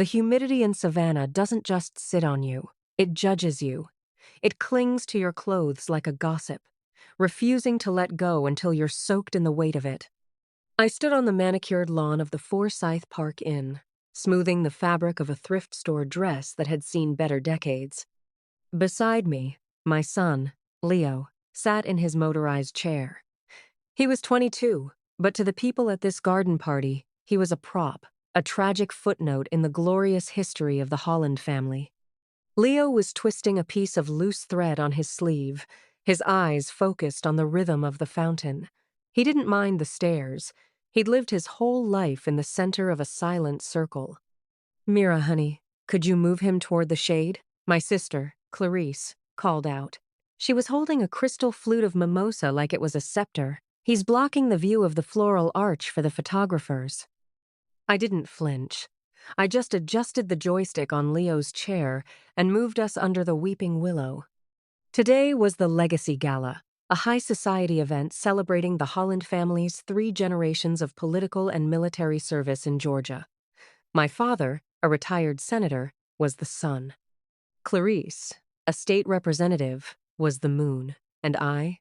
The humidity in Savannah doesn't just sit on you, it judges you. It clings to your clothes like a gossip, refusing to let go until you're soaked in the weight of it. I stood on the manicured lawn of the Forsyth Park Inn, smoothing the fabric of a thrift store dress that had seen better decades. Beside me, my son, Leo, sat in his motorized chair. He was 22, but to the people at this garden party, he was a prop, a tragic footnote in the glorious history of the Holland family. Leo was twisting a piece of loose thread on his sleeve, his eyes focused on the rhythm of the fountain. He didn't mind the stairs. He'd lived his whole life in the center of a silent circle. "Mira, honey, could you move him toward the shade?" My sister, Clarice, called out. She was holding a crystal flute of mimosa like it was a scepter. "He's blocking the view of the floral arch for the photographers." I didn't flinch. I just adjusted the joystick on Leo's chair and moved us under the weeping willow. Today was the Legacy Gala, a high society event celebrating the Holland family's 3 generations of political and military service in Georgia. My father, a retired senator, was the sun. Clarice, a state representative, was the moon. And I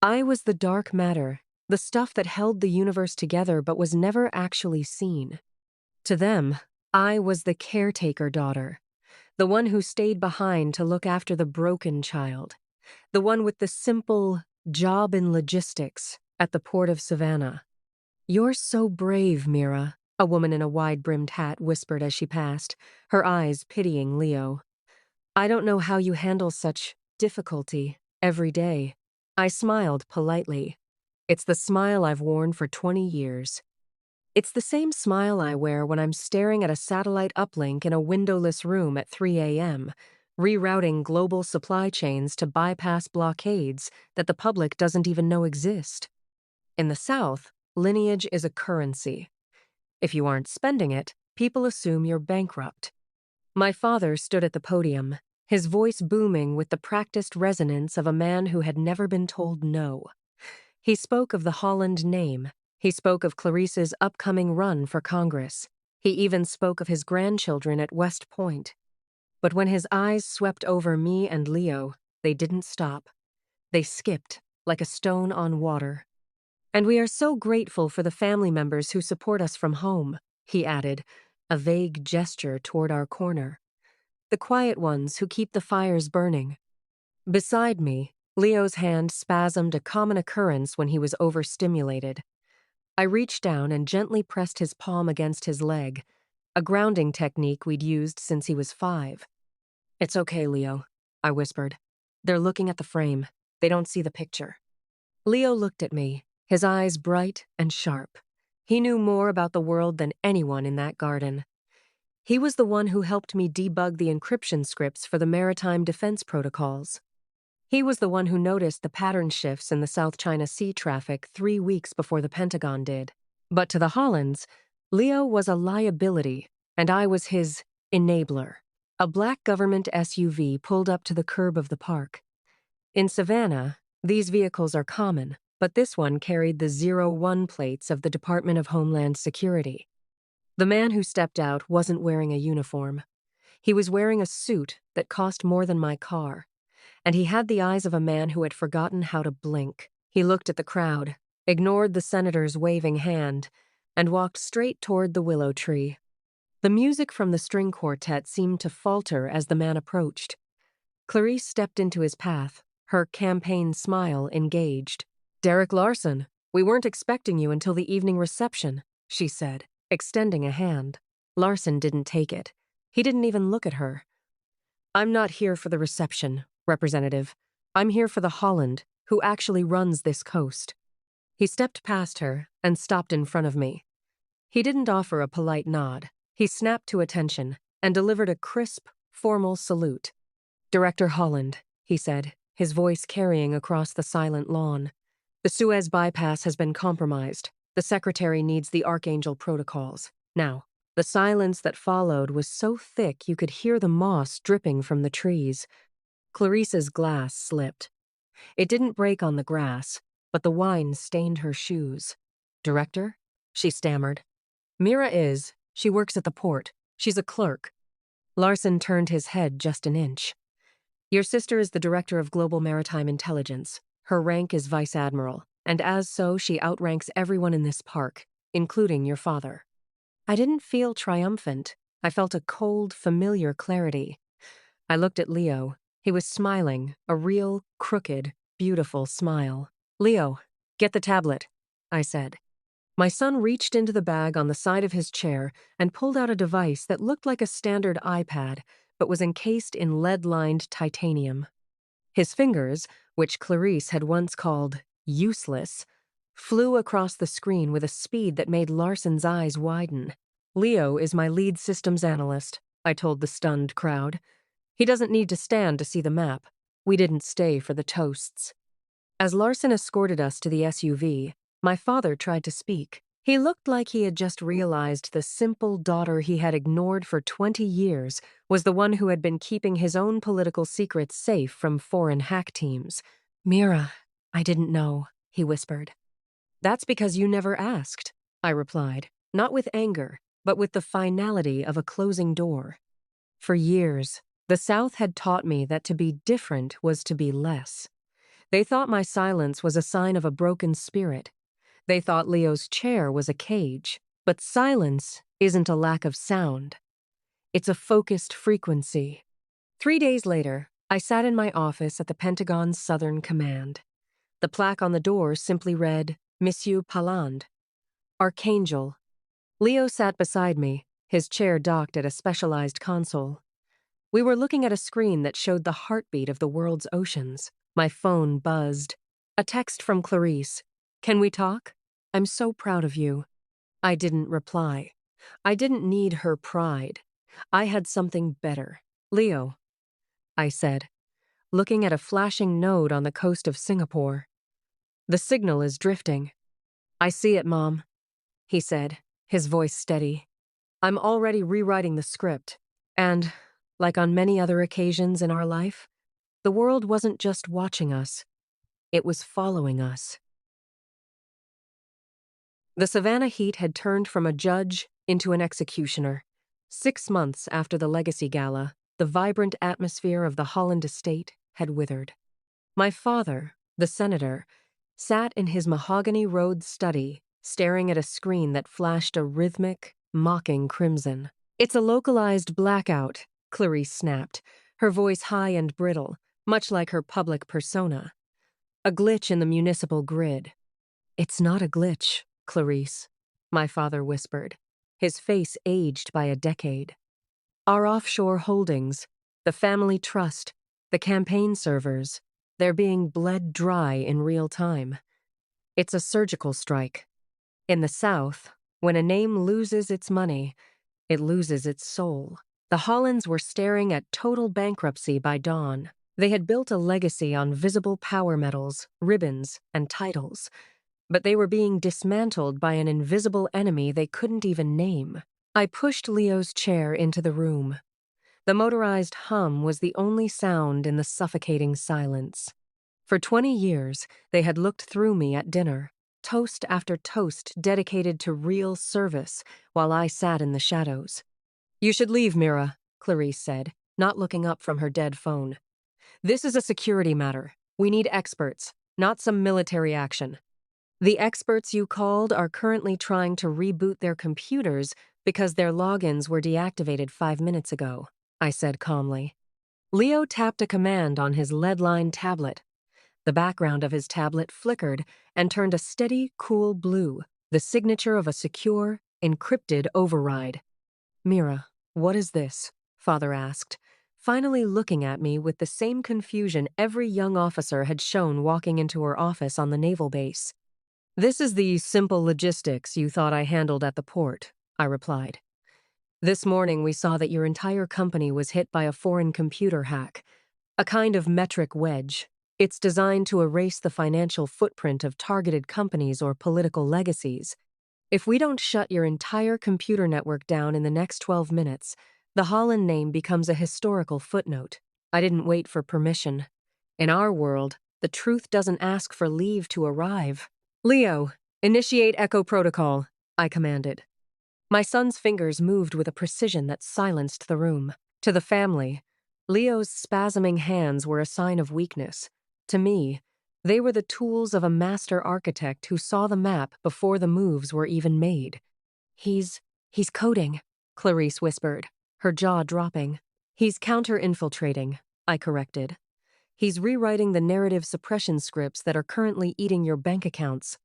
was the dark matter, the stuff that held the universe together but was never actually seen. To them, I was the caretaker daughter, the one who stayed behind to look after the broken child, the one with the simple job in logistics at the Port of Savannah. "You're so brave, Mira," a woman in a wide-brimmed hat whispered as she passed, her eyes pitying Leo. "I don't know how you handle such difficulty every day." I smiled politely. It's the smile I've worn for 20 years. It's the same smile I wear when I'm staring at a satellite uplink in a windowless room at 3 a.m., rerouting global supply chains to bypass blockades that the public doesn't even know exist. In the South, lineage is a currency. If you aren't spending it, people assume you're bankrupt. My father stood at the podium, his voice booming with the practiced resonance of a man who had never been told no. He spoke of the Holland name. He spoke of Clarice's upcoming run for Congress. He even spoke of his grandchildren at West Point. But when his eyes swept over me and Leo, they didn't stop. They skipped, like a stone on water. "And we are so grateful for the family members who support us from home," he added, a vague gesture toward our corner. "The quiet ones who keep the fires burning." Beside me, Leo's hand spasmed, a common occurrence when he was overstimulated. I reached down and gently pressed his palm against his leg, a grounding technique we'd used since he was 5. "It's okay, Leo," I whispered. "They're looking at the frame. They don't see the picture." Leo looked at me, his eyes bright and sharp. He knew more about the world than anyone in that garden. He was the one who helped me debug the encryption scripts for the maritime defense protocols. He was the one who noticed the pattern shifts in the South China Sea traffic 3 weeks before the Pentagon did. But to the Hollands, Leo was a liability, and I was his enabler. A black government SUV pulled up to the curb of the park. In Savannah, these vehicles are common, but this one carried the 01 plates of the Department of Homeland Security. The man who stepped out wasn't wearing a uniform. He was wearing a suit that cost more than my car. And he had the eyes of a man who had forgotten how to blink. He looked at the crowd, ignored the senator's waving hand, and walked straight toward the willow tree. The music from the string quartet seemed to falter as the man approached. Clarice stepped into his path, her campaign smile engaged. "Derek Larson, we weren't expecting you until the evening reception," she said, extending a hand. Larson didn't take it. He didn't even look at her. "I'm not here for the reception, Representative. I'm here for the Holland, who actually runs this coast." He stepped past her and stopped in front of me. He didn't offer a polite nod. He snapped to attention and delivered a crisp, formal salute. "Director Holland," he said, his voice carrying across the silent lawn. "The Suez bypass has been compromised. The Secretary needs the Archangel protocols. Now." The silence that followed was so thick you could hear the moss dripping from the trees. Clarice's glass slipped. It didn't break on the grass, but the wine stained her shoes. "Director?" she stammered. "Mira is. She works at the port. She's a clerk. Larson turned his head just an inch. Your sister is the Director of Global Maritime Intelligence. Her rank is Vice Admiral, and as so, she outranks everyone in this park, including your father. I didn't feel triumphant. I felt a cold, familiar clarity. I looked at Leo. He was smiling, a real, crooked, beautiful smile. Leo, get the tablet, I said. My son reached into the bag on the side of his chair and pulled out a device that looked like a standard iPad, but was encased in lead-lined titanium. His fingers, which Clarice had once called useless, flew across the screen with a speed that made Larson's eyes widen. Leo is my lead systems analyst, I told the stunned crowd. He doesn't need to stand to see the map. We didn't stay for the toasts. As Larson escorted us to the SUV, my father tried to speak. He looked like he had just realized the simple daughter he had ignored for 20 years was the one who had been keeping his own political secrets safe from foreign hack teams. Mira, I didn't know, he whispered. That's because you never asked, I replied, not with anger, but with the finality of a closing door. For years, the South had taught me that to be different was to be less. They thought my silence was a sign of a broken spirit. They thought Leo's chair was a cage, but silence isn't a lack of sound. It's a focused frequency. 3 days later, I sat in my office at the Pentagon's Southern Command. The plaque on the door simply read, Monsieur Paland. Archangel. Leo sat beside me, his chair docked at a specialized console. We were looking at a screen that showed the heartbeat of the world's oceans. My phone buzzed. A text from Clarice. Can we talk? I'm so proud of you. I didn't reply. I didn't need her pride. I had something better. Leo, I said, looking at a flashing node on the coast of Singapore. The signal is drifting. I see it, Mom, he said, his voice steady. I'm already rewriting the script. And, like on many other occasions in our life, the world wasn't just watching us. It was following us. The Savannah heat had turned from a judge into an executioner. 6 months after the Legacy Gala, the vibrant atmosphere of the Holland estate had withered. My father, the senator, sat in his mahogany-rode study, staring at a screen that flashed a rhythmic, mocking crimson. It's a localized blackout, Clarice snapped, her voice high and brittle, much like her public persona. A glitch in the municipal grid. It's not a glitch, Clarice, my father whispered, his face aged by a decade. Our offshore holdings, the family trust, the campaign servers, they're being bled dry in real time. It's a surgical strike. In the South, when a name loses its money, it loses its soul. The Hollands were staring at total bankruptcy by dawn. They had built a legacy on visible power medals, ribbons, and titles, but they were being dismantled by an invisible enemy they couldn't even name. I pushed Leo's chair into the room. The motorized hum was the only sound in the suffocating silence. For 20 years, they had looked through me at dinner, toast after toast dedicated to real service, while I sat in the shadows. You should leave, Mira, Clarice said, not looking up from her dead phone. This is a security matter. We need experts, not some military action. The experts you called are currently trying to reboot their computers because their logins were deactivated 5 minutes ago, I said calmly. Leo tapped a command on his lead-lined tablet. The background of his tablet flickered and turned a steady, cool blue, the signature of a secure, encrypted override. Mira, what is this? Father asked, finally looking at me with the same confusion every young officer had shown walking into her office on the naval base. This is the simple logistics you thought I handled at the port, I replied. This morning we saw that your entire company was hit by a foreign computer hack, a kind of metric wedge. It's designed to erase the financial footprint of targeted companies or political legacies. If we don't shut your entire computer network down in the next 12 minutes, the Holland name becomes a historical footnote. I didn't wait for permission. In our world, the truth doesn't ask for leave to arrive. Leo, initiate Echo Protocol, I commanded. My son's fingers moved with a precision that silenced the room. To the family, Leo's spasming hands were a sign of weakness. To me, they were the tools of a master architect who saw the map before the moves were even made. He's coding, Clarice whispered, her jaw dropping. He's counter-infiltrating, I corrected. He's rewriting the narrative suppression scripts that are currently eating your bank accounts.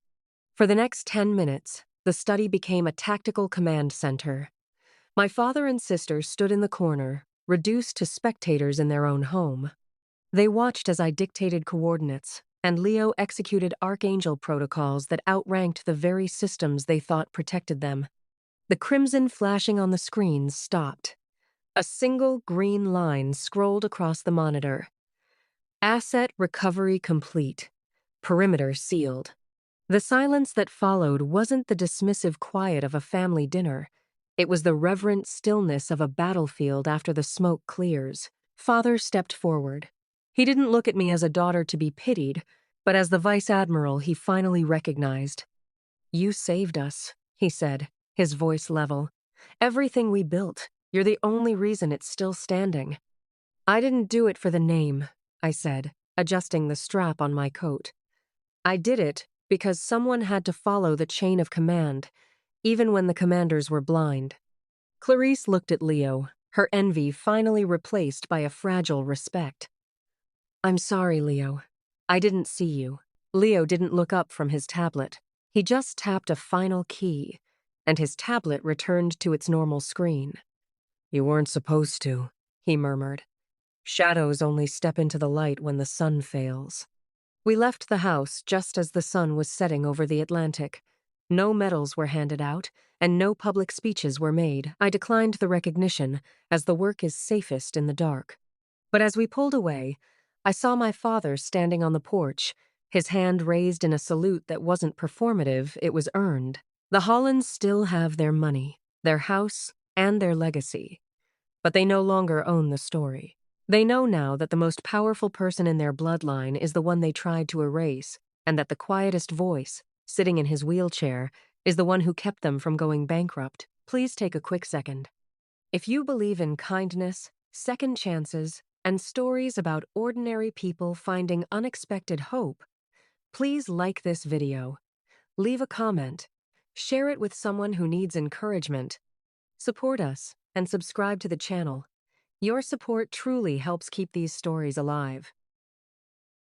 For the next 10 minutes, the study became a tactical command center. My father and sister stood in the corner, reduced to spectators in their own home. They watched as I dictated coordinates, and Leo executed Archangel protocols that outranked the very systems they thought protected them. The crimson flashing on the screens stopped. A single green line scrolled across the monitor. Asset recovery complete. Perimeter sealed. The silence that followed wasn't the dismissive quiet of a family dinner. It was the reverent stillness of a battlefield after the smoke clears. Father stepped forward. He didn't look at me as a daughter to be pitied, but as the Vice Admiral he finally recognized. "You saved us," he said, his voice level. "Everything we built. You're the only reason it's still standing." "I didn't do it for the name," I said, adjusting the strap on my coat. "I did it because someone had to follow the chain of command, even when the commanders were blind." Clarice looked at Leo, her envy finally replaced by a fragile respect. "I'm sorry, Leo. I didn't see you." Leo didn't look up from his tablet. He just tapped a final key, and his tablet returned to its normal screen. "You weren't supposed to," he murmured. "Shadows only step into the light when the sun fails." We left the house just as the sun was setting over the Atlantic. No medals were handed out, and no public speeches were made. I declined the recognition, as the work is safest in the dark. But as we pulled away, I saw my father standing on the porch, his hand raised in a salute that wasn't performative, it was earned. The Hollands still have their money, their house, and their legacy. But they no longer own the story. They know now that the most powerful person in their bloodline is the one they tried to erase, and that the quietest voice, sitting in his wheelchair, is the one who kept them from going bankrupt. Please take a quick second. If you believe in kindness, second chances, and stories about ordinary people finding unexpected hope, please like this video, leave a comment, share it with someone who needs encouragement. Support us and subscribe to the channel. Your support truly helps keep these stories alive.